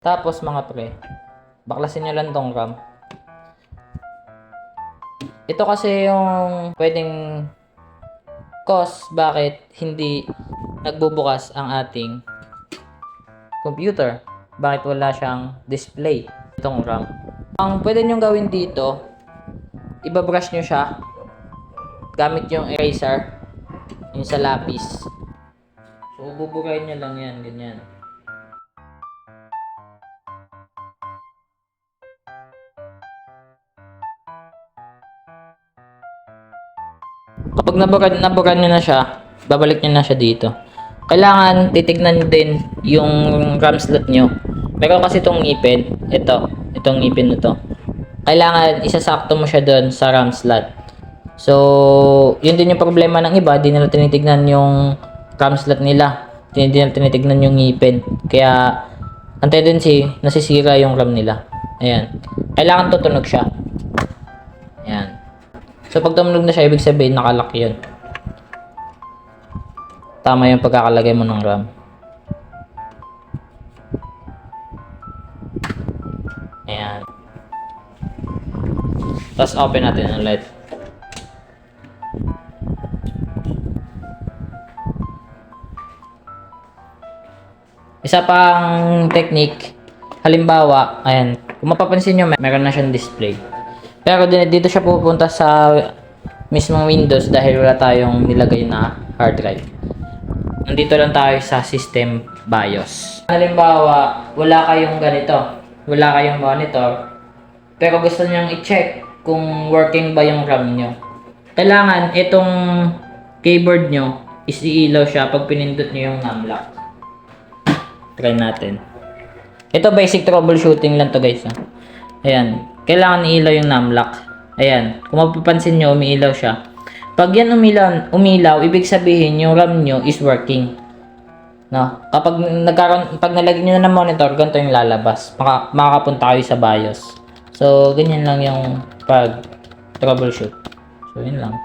Tapos mga pre, baklasin nyo lang tong RAM. Ito kasi yung pwedeng cause bakit hindi nagbubukas ang ating computer. Bakit wala siyang display itong RAM. Ang pwede nyo gawin dito, ibabrush nyo siya gamit yung eraser, yung sa lapis. So, buburayin nyo lang yan, ganyan. Kapag naburan nyo na siya, babalik nyo na siya dito. Kailangan titignan nyo din yung RAM slot nyo. Meron kasi itong ngipin. Itong ngipin na to. Kailangan isasakto mo siya doon sa RAM slot. So, yun din yung problema ng iba. Di nila tinitignan yung RAM slot nila. Di nila tinitignan yung ngipin. Kaya, ang tendency, nasisira yung RAM nila. Ayan. Kailangan tutunog siya. Ayan. So, pag tumunog na siya, ibig sabihin, nakalock yun. Tama yung pagkakalagay mo ng RAM. Ayan. Tapos, open natin ulit. Isa pang technique, halimbawa, ayan, kung mapapansin nyo, meron na siyang display. Pero dito siya pupunta sa mismong Windows dahil wala tayong nilagay na hard drive. Nandito lang tayo sa system BIOS. Halimbawa, wala kayong ganito, wala kayong monitor, pero gusto nyo i-check kung working ba yung RAM nyo. Kailangan itong keyboard nyo is iilaw siya pag pinindot nyo yung numlock. Try natin. Ito basic troubleshooting lang to guys. Ayan. Kailangan iilaw yung numlock. Ayan. Kung mapapansin nyo, umiilaw siya. Pag yan umilaw, ibig sabihin yung RAM nyo is working. No? Pag nalagyan nyo na ng monitor, ganito yung lalabas. Makakapunta kayo sa BIOS. So, ganyan lang yung pag troubleshoot. So, yun lang.